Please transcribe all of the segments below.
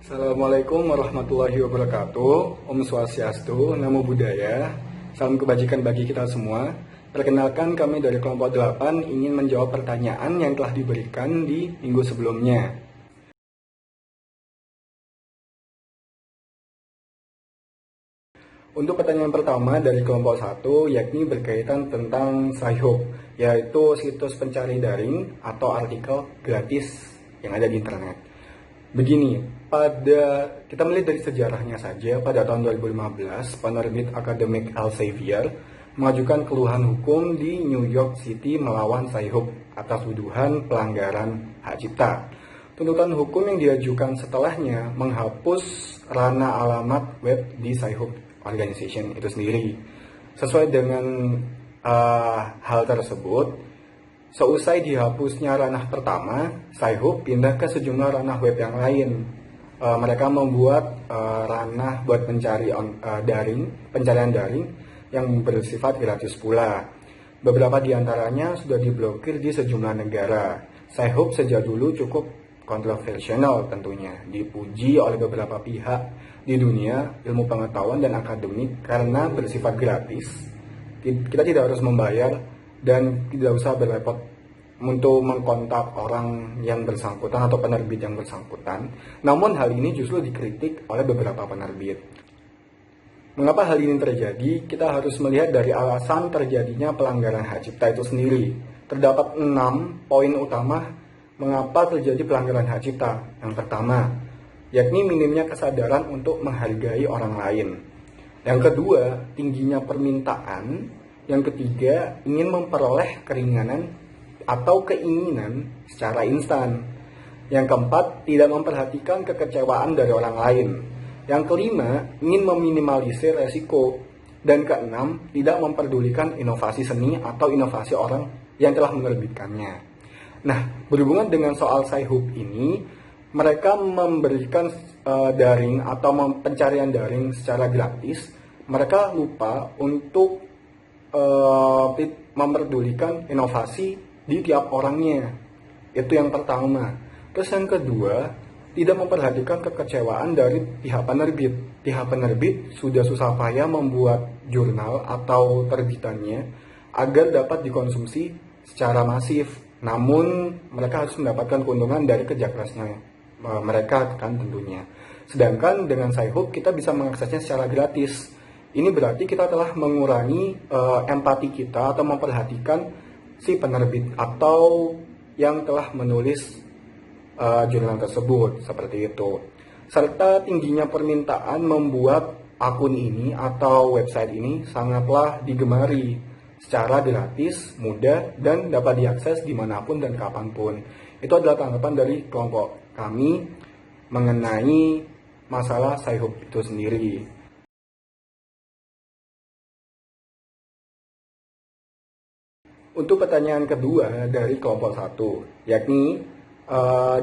Assalamualaikum warahmatullahi wabarakatuh. Om Swastiastu, Namo Buddhaya. Salam kebajikan bagi kita semua. Perkenalkan, kami dari kelompok 8 ingin menjawab pertanyaan yang telah diberikan di minggu sebelumnya. Untuk pertanyaan pertama dari kelompok 1, yakni berkaitan tentang Sci-Hub, yaitu situs pencari daring atau artikel gratis yang ada di internet. Begini, kita melihat dari sejarahnya saja, pada tahun 2015, penerbit akademik Elsevier mengajukan keluhan hukum di New York City melawan Sci-Hub atas tuduhan pelanggaran hak cipta. Tuntutan hukum yang diajukan setelahnya menghapus ranah alamat web di Sci-Hub Organization itu sendiri. Sesuai dengan hal tersebut, seusai dihapusnya ranah pertama, Sci-Hub pindah ke sejumlah ranah web yang lain. Mereka membuat ranah buat pencarian daring yang bersifat gratis pula. Beberapa di antaranya sudah diblokir di sejumlah negara. Sci-Hub sejak dulu cukup kontroversial tentunya, dipuji oleh beberapa pihak di dunia ilmu pengetahuan dan akademik karena bersifat gratis. Kita tidak harus membayar dan tidak usah berrepot untuk mengkontak orang yang bersangkutan atau penerbit yang bersangkutan. Namun hal ini justru dikritik oleh beberapa penerbit. Mengapa hal ini terjadi? Kita harus melihat dari alasan terjadinya pelanggaran hak cipta itu sendiri. Terdapat 6 poin utama mengapa terjadi pelanggaran hak cipta. Yang pertama, yakni minimnya kesadaran untuk menghargai orang lain. Yang kedua, tingginya permintaan. Yang ketiga, ingin memperoleh keringanan atau keinginan secara instan. Yang keempat, tidak memperhatikan kekecewaan dari orang lain. Yang kelima, ingin meminimalisir resiko. Dan keenam, tidak memperdulikan inovasi seni atau inovasi orang yang telah menerbitkannya. Nah, berhubungan dengan soal Sci-Hub ini, mereka memberikan daring atau pencarian daring secara gratis. Mereka lupa untuk memperdulikan inovasi di tiap orangnya. Itu yang pertama. Terus yang kedua, tidak memperhatikan kekecewaan dari pihak penerbit. Pihak penerbit sudah susah payah membuat jurnal atau terbitannya agar dapat dikonsumsi secara masif. Namun mereka harus mendapatkan keuntungan dari kerja kerasnya mereka kan tentunya. Sedangkan dengan Sci-Hub kita bisa mengaksesnya secara gratis. Ini berarti kita telah mengurangi empati kita atau memperhatikan si penerbit atau yang telah menulis jurnal tersebut, seperti itu. Serta tingginya permintaan membuat akun ini atau website ini sangatlah digemari secara gratis, mudah, dan dapat diakses dimanapun dan kapanpun. Itu adalah tanggapan dari kelompok kami mengenai masalah Sci-Hub itu sendiri. Untuk pertanyaan kedua dari kelompok 1, yakni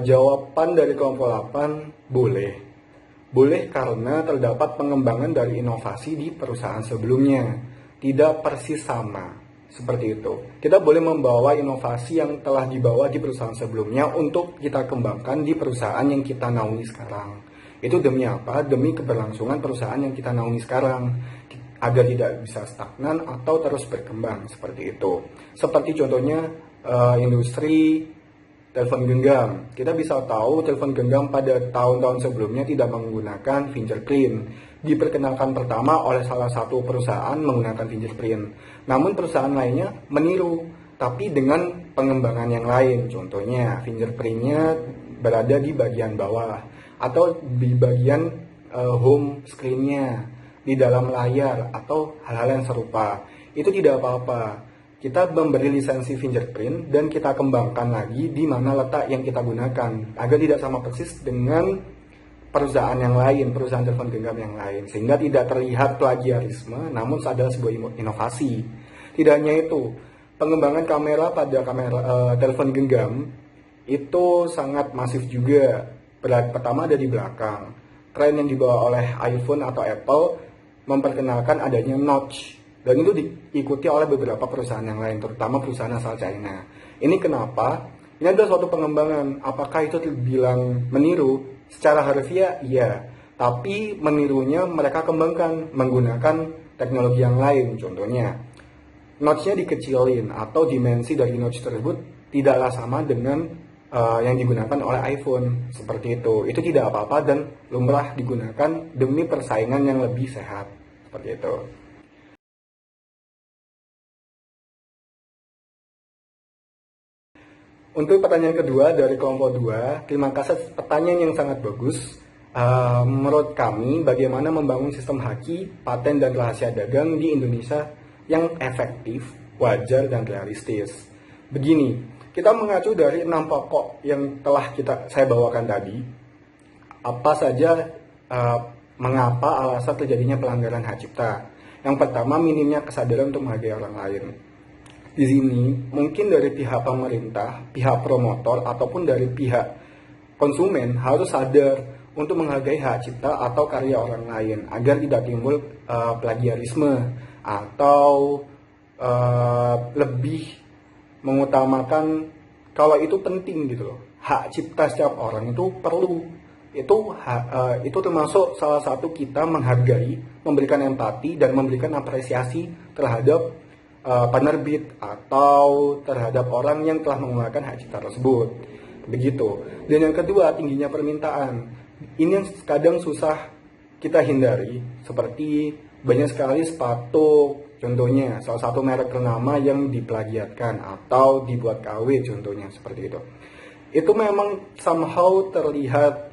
jawaban dari kelompok 8 boleh. Boleh karena terdapat pengembangan dari inovasi di perusahaan sebelumnya. Tidak persis sama, seperti itu. Kita boleh membawa inovasi yang telah dibawa di perusahaan sebelumnya untuk kita kembangkan di perusahaan yang kita naungi sekarang. Itu demi apa? Demi keberlangsungan perusahaan yang kita naungi sekarang, agar tidak bisa stagnan atau terus berkembang, seperti itu. Seperti contohnya industri telepon genggam. Kita bisa tahu telepon genggam pada tahun-tahun sebelumnya tidak menggunakan fingerprint. Diperkenalkan pertama oleh salah satu perusahaan menggunakan fingerprint. Namun perusahaan lainnya meniru, tapi dengan pengembangan yang lain. Contohnya fingerprintnya berada di bagian bawah atau di bagian home screen-nya, di dalam layar atau hal-hal yang serupa. Itu tidak apa-apa. Kita memberi lisensi fingerprint dan kita kembangkan lagi di mana letak yang kita gunakan agar tidak sama persis dengan perusahaan yang lain, perusahaan telepon genggam yang lain, sehingga tidak terlihat plagiarisme, namun adalah sebuah inovasi. Tidak hanya itu, pengembangan kamera pada kamera telepon genggam itu sangat masif juga. Pertama ada di belakang. Tren yang dibawa oleh iPhone atau Apple memperkenalkan adanya notch, dan itu diikuti oleh beberapa perusahaan yang lain, terutama perusahaan asal China. Ini kenapa? Ini adalah suatu pengembangan. Apakah itu dibilang meniru? Secara harfiah iya, tapi menirunya mereka kembangkan menggunakan teknologi yang lain. Contohnya, notch-nya dikecilin atau dimensi dari notch tersebut tidaklah sama dengan yang digunakan oleh iPhone. Seperti itu. Itu tidak apa-apa dan lumrah digunakan demi persaingan yang lebih sehat. Seperti itu. Untuk pertanyaan kedua dari kelompok 2, terima kasih pertanyaan yang sangat bagus. Menurut kami, bagaimana membangun sistem haki, paten, dan rahasia dagang di Indonesia yang efektif, wajar, dan realistis. Begini, kita mengacu dari 6 pokok yang telah saya bawakan tadi. Apa saja mengapa alasan terjadinya pelanggaran hak cipta? Yang pertama, minimnya kesadaran untuk menghargai orang lain. Di sini mungkin dari pihak pemerintah, pihak promotor, ataupun dari pihak konsumen harus sadar untuk menghargai hak cipta atau karya orang lain agar tidak timbul plagiarisme atau lebih mengutamakan kalau itu penting gitu loh. Hak cipta setiap orang itu perlu. Itu termasuk salah satu kita menghargai, memberikan empati dan memberikan apresiasi terhadap penerbit atau terhadap orang yang telah menggunakan hak cipta tersebut. Begitu. Dan yang kedua, tingginya permintaan. Ini yang kadang susah kita hindari, seperti banyak sekali sepatu, contohnya salah satu merek ternama yang diplagiatkan atau dibuat KW contohnya seperti itu. Itu memang somehow terlihat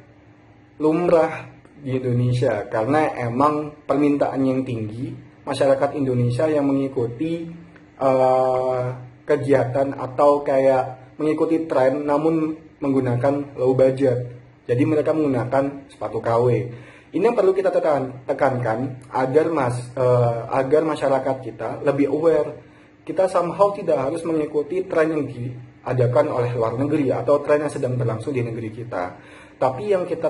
lumrah di Indonesia karena emang permintaan yang tinggi, masyarakat Indonesia yang mengikuti kegiatan atau kayak mengikuti tren namun menggunakan low budget. Jadi mereka menggunakan sepatu KW. Ini yang perlu kita tekankan agar masyarakat kita lebih aware. Kita somehow tidak harus mengikuti tren yang diadakan oleh luar negeri atau tren yang sedang berlangsung di negeri kita. Tapi yang kita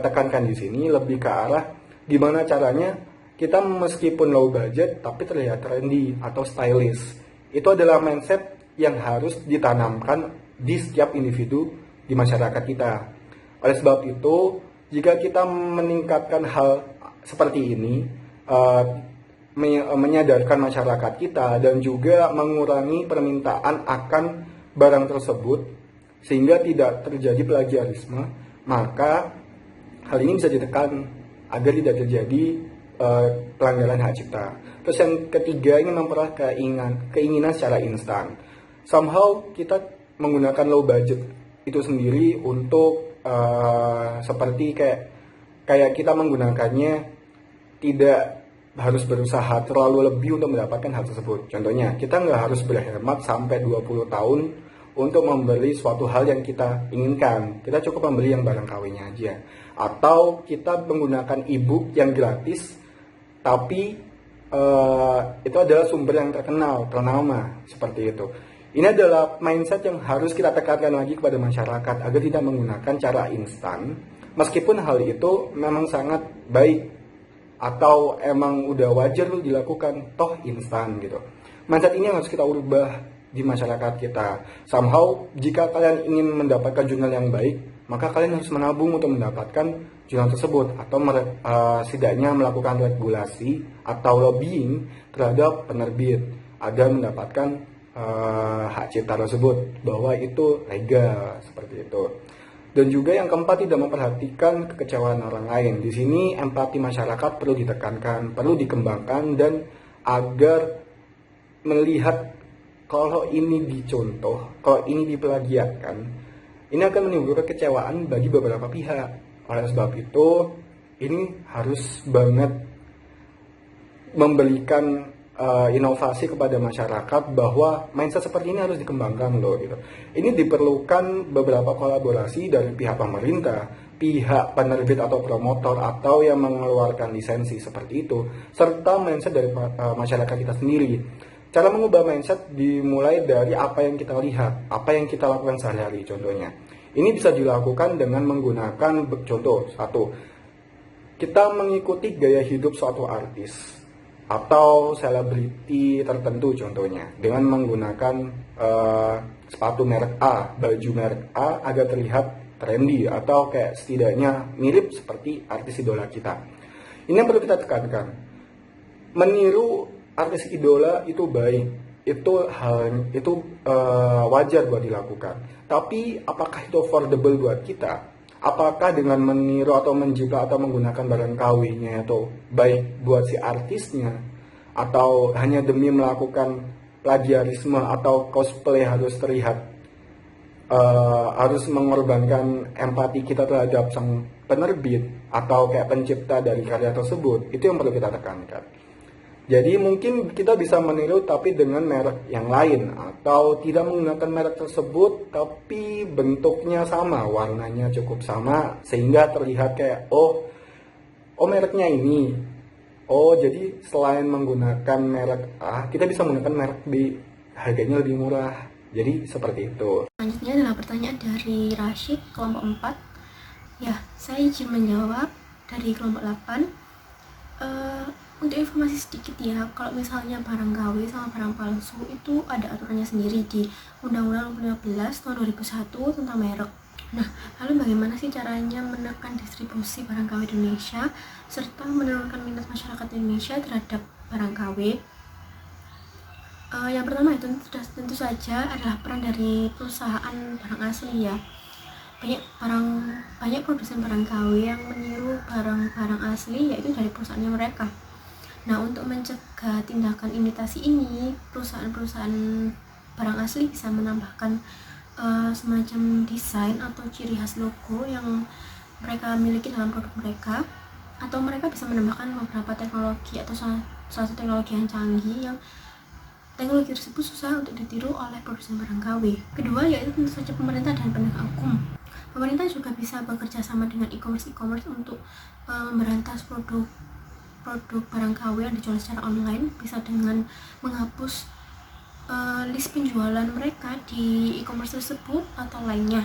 tekankan di sini lebih ke arah gimana caranya kita meskipun low budget tapi terlihat trendy atau stylish. Itu adalah mindset yang harus ditanamkan di setiap individu di masyarakat kita. Oleh sebab itu, jika kita meningkatkan hal seperti ini, menyadarkan masyarakat kita dan juga mengurangi permintaan akan barang tersebut sehingga tidak terjadi plagiarisme, maka hal ini bisa ditekan agar tidak terjadi pelanggaran hak cipta. Terus yang ketiga, ini memperoleh keinginan secara instan. Somehow kita menggunakan low budget itu sendiri untuk seperti kayak kita menggunakannya tidak harus berusaha terlalu lebih untuk mendapatkan hal tersebut. Contohnya, kita nggak harus berhemat sampai 20 tahun untuk membeli suatu hal yang kita inginkan. Kita cukup membeli yang barang KW-nya aja. Atau kita menggunakan e-book yang gratis tapi itu adalah sumber yang ternama seperti itu. Ini adalah mindset yang harus kita tekankan lagi kepada masyarakat agar tidak menggunakan cara instan, meskipun hal itu memang sangat baik atau emang udah wajar dilakukan toh instan gitu. Mindset ini harus kita ubah di masyarakat kita. Somehow jika kalian ingin mendapatkan jurnal yang baik, maka kalian harus menabung untuk mendapatkan jurnal tersebut atau setidaknya melakukan regulasi atau lobbying terhadap penerbit agar mendapatkan hak cipta tersebut bahwa itu legal seperti itu. Dan juga yang keempat, tidak memperhatikan kekecewaan orang lain. Di sini empati masyarakat perlu ditekankan, perlu dikembangkan dan agar melihat kalau ini dicontoh, kalau ini diplagiatkan, ini akan menimbulkan kekecewaan bagi beberapa pihak. Oleh sebab itu, ini harus banget memberikan inovasi kepada masyarakat bahwa mindset seperti ini harus dikembangkan loh gitu. Ini diperlukan beberapa kolaborasi dari pihak pemerintah, pihak penerbit atau promotor atau yang mengeluarkan lisensi seperti itu, serta mindset dari masyarakat kita sendiri. Cara mengubah mindset dimulai dari apa yang kita lihat, apa yang kita lakukan sehari-hari contohnya. Ini bisa dilakukan dengan menggunakan contoh satu, kita mengikuti gaya hidup suatu artis atau selebriti tertentu contohnya dengan menggunakan sepatu merek A, baju merek A agar terlihat trendy atau kayak setidaknya mirip seperti artis idola kita. Ini yang perlu kita tekankan. Meniru artis idola itu baik, itu wajar buat dilakukan. Tapi apakah itu affordable buat kita? Apakah dengan meniru atau menjiplak atau menggunakan barang KW-nya itu baik buat si artisnya, atau hanya demi melakukan plagiarisme atau cosplay harus terlihat harus mengorbankan empati kita terhadap sang penerbit atau kayak pencipta dari karya tersebut? Itu yang perlu kita tekankan. Jadi mungkin kita bisa meniru tapi dengan merek yang lain, atau tidak menggunakan merek tersebut tapi bentuknya sama, warnanya cukup sama sehingga terlihat kayak oh mereknya ini. Oh, jadi selain menggunakan merek A, kita bisa menggunakan merek B, harganya lebih murah. Jadi seperti itu. Selanjutnya adalah pertanyaan dari Rashid, kelompok 4. Ya, saya izin menjawab dari kelompok 8. Untuk informasi sedikit ya, kalau misalnya barang KW sama barang palsu itu ada aturannya sendiri di Undang-Undang 15 tahun 2001 tentang merek. Nah, lalu bagaimana sih caranya menekan distribusi barang KW di Indonesia serta menurunkan minat masyarakat Indonesia terhadap barang KW? Yang pertama itu tentu saja adalah peran dari perusahaan barang asli ya. Banyak produsen barang KW yang meniru barang-barang asli yaitu dari perusahaannya mereka. Nah, untuk mencegah tindakan imitasi ini, perusahaan-perusahaan barang asli bisa menambahkan semacam desain atau ciri khas logo yang mereka miliki dalam produk mereka, atau mereka bisa menambahkan beberapa teknologi atau salah satu teknologi yang canggih yang teknologi tersebut susah untuk ditiru oleh produsen barang KW. Kedua yaitu tentu saja pemerintah dan penegak hukum. Pemerintah juga bisa bekerja sama dengan e-commerce untuk memberantas produk barang KW yang dijual secara online, bisa dengan menghapus list penjualan mereka di e-commerce tersebut atau lainnya.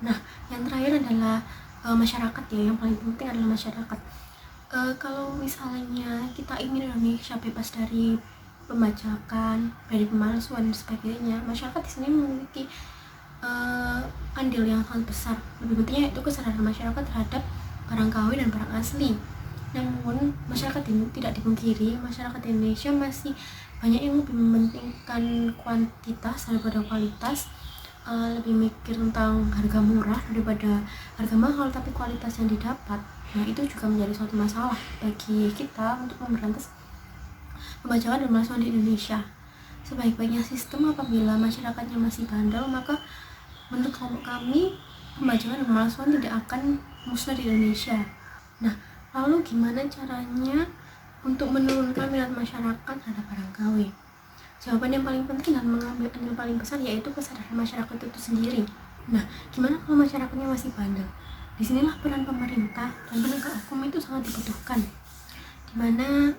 Nah, yang terakhir adalah masyarakat ya, yang paling penting adalah masyarakat. Kalau misalnya kita ingin Indonesia bebas dari pembajakan, dari pemalsuan dan sebagainya, masyarakat di sini memiliki andil yang sangat besar. Lebih pentingnya itu kesadaran masyarakat terhadap barang KW dan barang asli. Namun masyarakat ini tidak dipungkiri, masyarakat Indonesia masih banyak yang lebih mementingkan kuantitas daripada kualitas, lebih mikir tentang harga murah daripada harga mahal tapi kualitas yang didapat. Nah, itu juga menjadi suatu masalah bagi kita untuk memberantas pembajakan dan pemalsuan di Indonesia. Sebaik-baiknya sistem apabila masyarakatnya masih bandel, maka menurut kelompok kami pembajakan dan pemalsuan tidak akan musnah di Indonesia. Nah, lalu gimana caranya untuk menurunkan minat masyarakat terhadap barang KW? Jawaban yang paling penting dan mengambil andil paling besar yaitu kesadaran masyarakat itu sendiri. Nah, gimana kalau masyarakatnya masih bandel? Disinilah peran pemerintah dan penegak hukum itu sangat dibutuhkan, dimana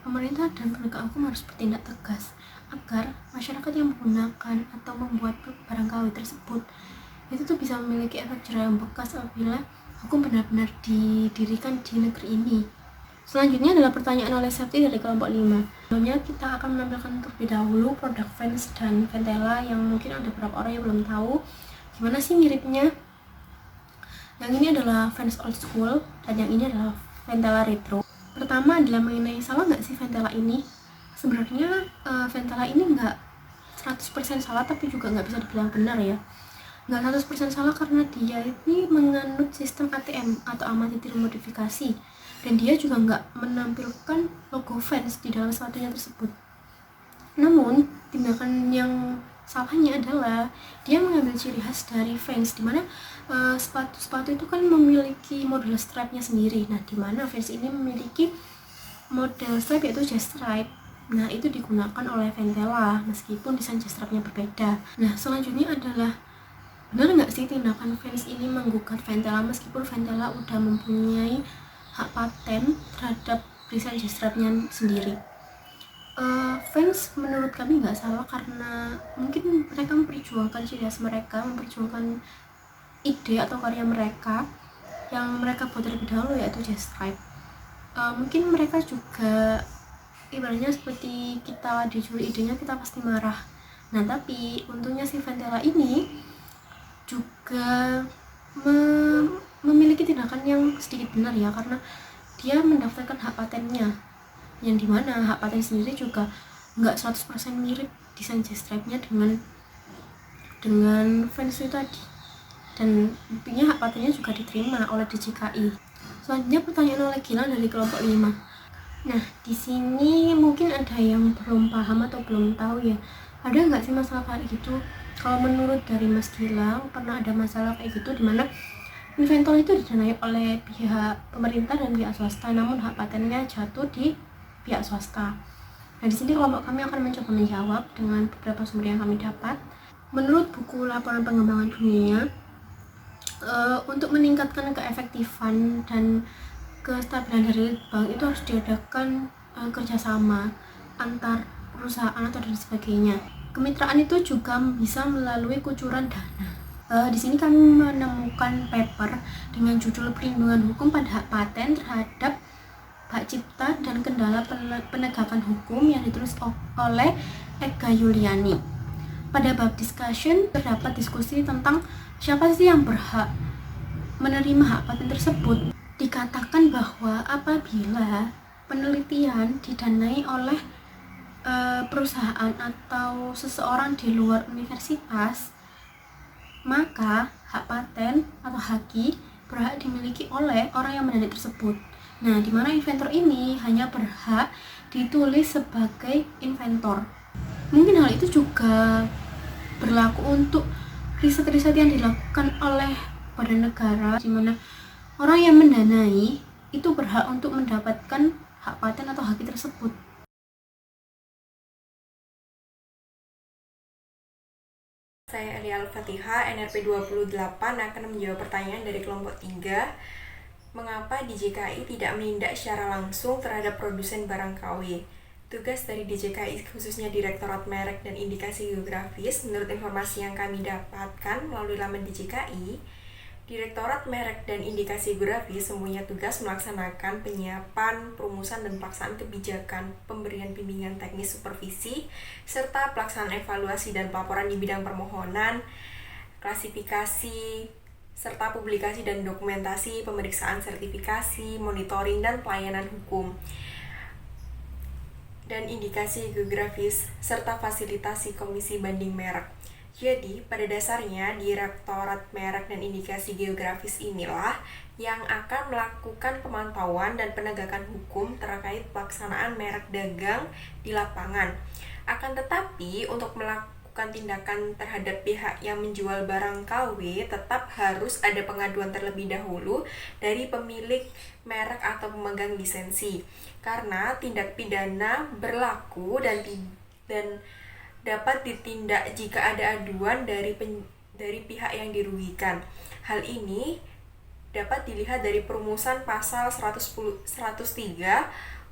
pemerintah dan penegak hukum harus bertindak tegas agar masyarakat yang menggunakan atau membuat barang KW tersebut itu tuh bisa memiliki efek jerah yang bekas apabila hukum benar-benar didirikan di negeri ini. Selanjutnya adalah pertanyaan oleh Septi dari kelompok 5. Sebelumnya kita akan menampilkan terlebih dahulu produk Vans dan Ventela yang mungkin ada beberapa orang yang belum tahu gimana sih miripnya. Yang ini adalah Vans Old School dan yang ini adalah Ventela Retro. Pertama adalah mengenai salah nggak sih Ventela ini? Sebenarnya Ventela ini nggak 100% salah, tapi juga nggak bisa dibilang benar ya. Nggak 100% salah karena dia ini menganut sistem ATM atau amati tiru modifikasi, dan dia juga nggak menampilkan logo Vans di dalam sepatunya tersebut. Namun tindakan yang salahnya adalah dia mengambil ciri khas dari Vans, dimana sepatu itu kan memiliki model strapnya sendiri. Nah, dimana Vans ini memiliki model strap yaitu chest stripe. Nah, itu digunakan oleh Ventela meskipun desain chest strapnya berbeda. Nah, selanjutnya adalah benar nggak sih tindakan Vans ini menggugat Ventela meskipun Ventela udah mempunyai hak paten terhadap desain chest strapnya sendiri? Vans menurut kami nggak salah karena mungkin mereka memperjuangkan ciri khas mereka, memperjuangkan ide atau karya mereka yang mereka buat terlebih dahulu yaitu chest stripe. Mungkin mereka juga ibaratnya seperti kita dicuri idenya, kita pasti marah. Nah, tapi untungnya si Ventela ini juga memiliki tindakan yang sedikit benar ya, karena dia mendaftarkan hak patennya, yang dimana hak paten sendiri juga nggak 100% mirip desain J-Stripe-nya dengan fans itu tadi, dan buktinya hak patennya juga diterima oleh DJKI. Selanjutnya pertanyaan oleh Gilang dari kelompok 5. Nah, di sini mungkin ada yang belum paham atau belum tahu ya, ada nggak sih masalah kayak gitu? Kalau menurut dari Mas Gilang, pernah ada masalah kayak gitu di mana inventor itu didanai oleh pihak pemerintah dan pihak swasta, namun hak patennya jatuh di pihak swasta. Nah, di sini kelompok kami akan mencoba menjawab dengan beberapa sumber yang kami dapat. Menurut buku laporan pengembangan dunia, untuk meningkatkan keefektifan dan kestabilan dari bank itu harus diadakan kerjasama antar perusahaan atau dan sebagainya. Kemitraan itu juga bisa melalui kucuran dana. Di sini kami menemukan paper dengan judul Perlindungan Hukum pada Hak Paten terhadap Hak Cipta dan Kendala Penegakan Hukum yang ditulis oleh Ega Yuliani. Pada bab discussion terdapat diskusi tentang siapa sih yang berhak menerima hak paten tersebut. Dikatakan bahwa apabila penelitian didanai oleh perusahaan atau seseorang di luar universitas, maka hak paten atau haki berhak dimiliki oleh orang yang mendanai tersebut. Nah, di mana inventor ini hanya berhak ditulis sebagai inventor. Mungkin hal itu juga berlaku untuk riset-riset yang dilakukan oleh badan negara, di mana orang yang mendanai itu berhak untuk mendapatkan hak paten atau haki tersebut. Saya Elia Al-Fatihah, NRP 28 akan menjawab pertanyaan dari kelompok 3. Mengapa DJKI tidak menindak secara langsung terhadap produsen barang KW? Tugas dari DJKI khususnya Direktorat Merek dan Indikasi Geografis, menurut informasi yang kami dapatkan melalui laman DJKI, Direktorat Merek dan Indikasi Geografis mempunyai tugas melaksanakan penyiapan, perumusan, dan pelaksanaan kebijakan, pemberian bimbingan teknis supervisi, serta pelaksanaan evaluasi dan pelaporan di bidang permohonan, klasifikasi, serta publikasi dan dokumentasi, pemeriksaan sertifikasi, monitoring, dan pelayanan hukum, dan indikasi geografis, serta fasilitasi komisi banding merek. Jadi, pada dasarnya, Direktorat Merek dan Indikasi Geografis inilah yang akan melakukan pemantauan dan penegakan hukum terkait pelaksanaan merek dagang di lapangan. Akan tetapi, untuk melakukan tindakan terhadap pihak yang menjual barang KW, tetap harus ada pengaduan terlebih dahulu dari pemilik merek atau pemegang lisensi. Karena tindak pidana berlaku dan dapat ditindak jika ada aduan dari pihak yang dirugikan. Hal ini dapat dilihat dari perumusan pasal 103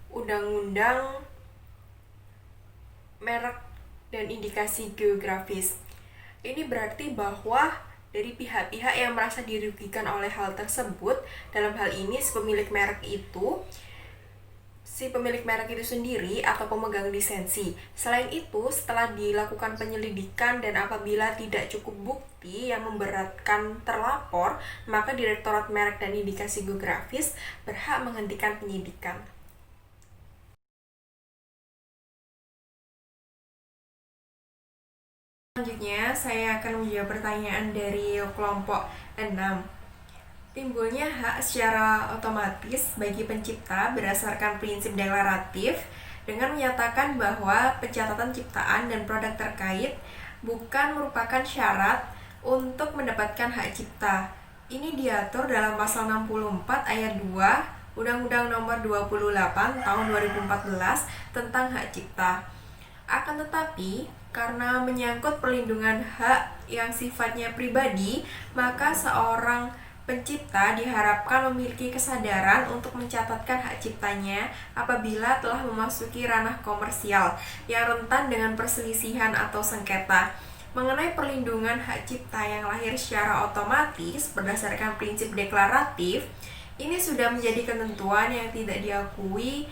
Undang-Undang Merek dan Indikasi Geografis. Ini berarti bahwa dari pihak-pihak yang merasa dirugikan oleh hal tersebut, dalam hal ini si pemilik merek itu sendiri atau pemegang lisensi. Selain itu, setelah dilakukan penyelidikan dan apabila tidak cukup bukti yang memberatkan terlapor, maka Direktorat Merek dan Indikasi Geografis berhak menghentikan penyidikan. Selanjutnya, saya akan menjawab pertanyaan dari kelompok 6. Timbulnya hak secara otomatis bagi pencipta berdasarkan prinsip deklaratif dengan menyatakan bahwa pencatatan ciptaan dan produk terkait bukan merupakan syarat untuk mendapatkan hak cipta. Ini diatur dalam pasal 64 ayat 2 Undang-Undang Nomor 28 Tahun 2014 tentang hak cipta. Akan tetapi, karena menyangkut perlindungan hak yang sifatnya pribadi, maka seorang pencipta diharapkan memiliki kesadaran untuk mencatatkan hak ciptanya apabila telah memasuki ranah komersial yang rentan dengan perselisihan atau sengketa. Mengenai perlindungan hak cipta yang lahir secara otomatis berdasarkan prinsip deklaratif, ini sudah menjadi ketentuan yang tidak diakui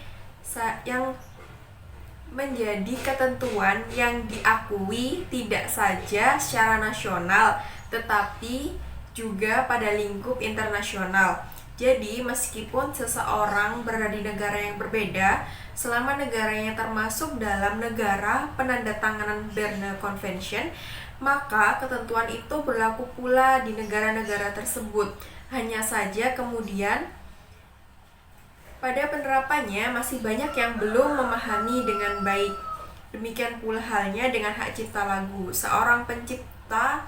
tidak saja secara nasional, tetapi juga pada lingkup internasional. Jadi, meskipun seseorang berada di negara yang berbeda, selama negaranya termasuk dalam negara penandatanganan Berne Convention, maka ketentuan itu berlaku pula di negara-negara tersebut. Hanya saja kemudian pada penerapannya masih banyak yang belum memahami dengan baik. Demikian pula halnya dengan hak cipta lagu. Seorang pencipta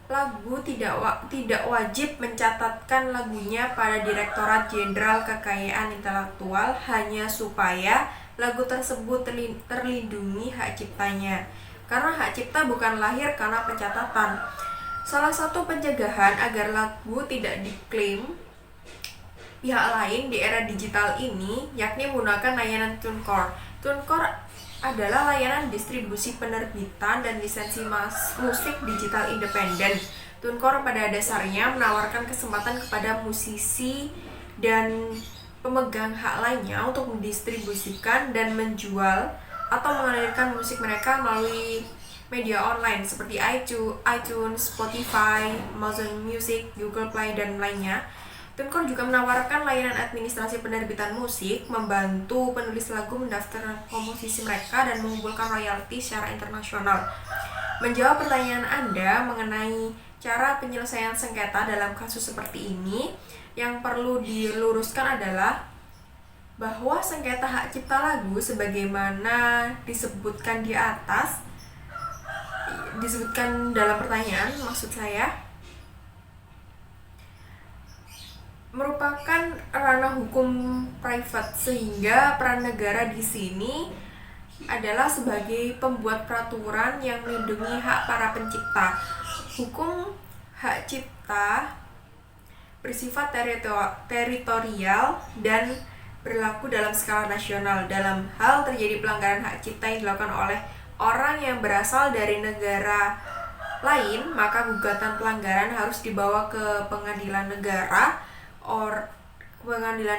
lagu tidak wajib mencatatkan lagunya pada Direktorat Jenderal Kekayaan Intelektual hanya supaya lagu tersebut terlindungi hak ciptanya. Karena hak cipta bukan lahir karena pencatatan. Salah satu pencegahan agar lagu tidak diklaim pihak lain di era digital ini yakni menggunakan layanan TuneCore. TuneCore adalah layanan distribusi penerbitan dan lisensi musik digital independen. TuneCore pada dasarnya menawarkan kesempatan kepada musisi dan pemegang hak lainnya untuk mendistribusikan dan menjual atau mengalirkan musik mereka melalui media online seperti iTunes, Spotify, Amazon Music, Google Play, dan lainnya. TuneCore juga menawarkan layanan administrasi penerbitan musik, membantu penulis lagu mendaftarkan komposisi mereka dan mengumpulkan royalti secara internasional. Menjawab pertanyaan Anda mengenai cara penyelesaian sengketa dalam kasus seperti ini, yang perlu diluruskan adalah bahwa sengketa hak cipta lagu sebagaimana disebutkan di atas, disebutkan dalam pertanyaan, maksud saya, merupakan ranah hukum private, sehingga peran negara di sini adalah sebagai pembuat peraturan yang melindungi hak para pencipta. Hukum hak cipta bersifat teritorial dan berlaku dalam skala nasional. Dalam hal terjadi pelanggaran hak cipta yang dilakukan oleh orang yang berasal dari negara lain, maka gugatan pelanggaran harus dibawa ke pengadilan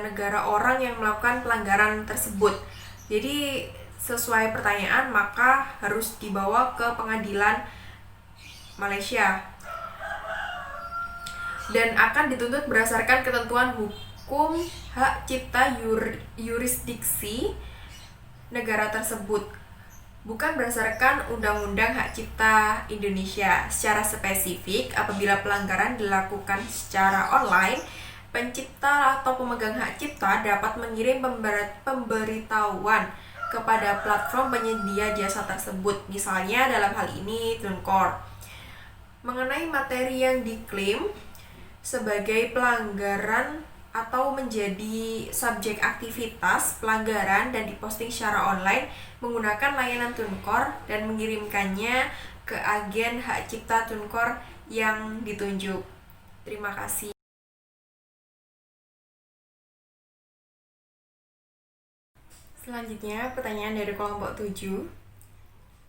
negara orang yang melakukan pelanggaran tersebut. Jadi sesuai pertanyaan, maka harus dibawa ke pengadilan Malaysia dan akan dituntut berdasarkan ketentuan hukum hak cipta yurisdiksi negara tersebut, bukan berdasarkan Undang-Undang Hak Cipta Indonesia. Secara spesifik, apabila pelanggaran dilakukan secara online, pencipta atau pemegang hak cipta dapat mengirim pemberitahuan kepada platform penyedia jasa tersebut, misalnya dalam hal ini TuneCore, mengenai materi yang diklaim sebagai pelanggaran atau menjadi subjek aktivitas pelanggaran dan diposting secara online menggunakan layanan TuneCore dan mengirimkannya ke agen hak cipta TuneCore yang ditunjuk. Terima kasih. Selanjutnya, pertanyaan dari kelompok 7.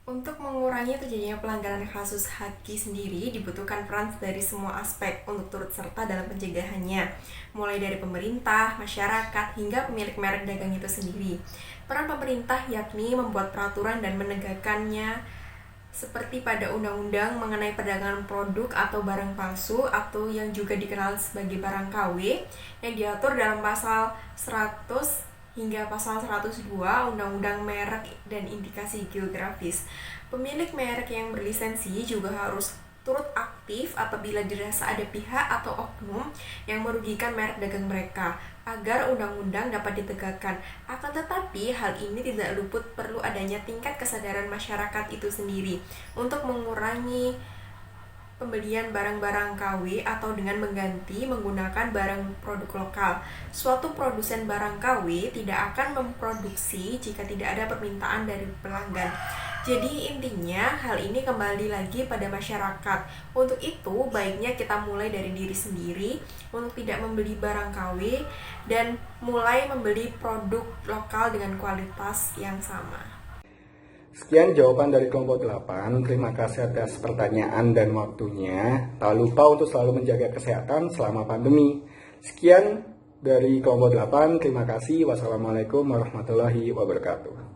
Untuk mengurangi terjadinya pelanggaran kasus haki sendiri, dibutuhkan peran dari semua aspek untuk turut serta dalam pencegahannya, mulai dari pemerintah, masyarakat, hingga pemilik merek dagang itu sendiri. Peran pemerintah yakni membuat peraturan dan menegakkannya, seperti pada undang-undang mengenai perdagangan produk atau barang palsu atau yang juga dikenal sebagai barang KW, yang diatur dalam pasal 100 hingga pasal 102 Undang-Undang Merek dan Indikasi Geografis. Pemilik merek yang berlisensi juga harus turut aktif apabila dirasa ada pihak atau oknum yang merugikan merek dagang mereka, agar undang-undang dapat ditegakkan. Akan tetapi, hal ini tidak luput perlu adanya tingkat kesadaran masyarakat itu sendiri untuk mengurangi pembelian barang-barang KW atau dengan mengganti menggunakan barang produk lokal. Suatu produsen barang KW tidak akan memproduksi jika tidak ada permintaan dari pelanggan. Jadi intinya hal ini kembali lagi pada masyarakat. Untuk itu baiknya kita mulai dari diri sendiri untuk tidak membeli barang KW dan mulai membeli produk lokal dengan kualitas yang sama. Sekian jawaban dari kelompok 8. Terima kasih atas pertanyaan dan waktunya. Tak lupa untuk selalu menjaga kesehatan selama pandemi. Sekian dari kelompok 8. Terima kasih. Wassalamualaikum warahmatullahi wabarakatuh.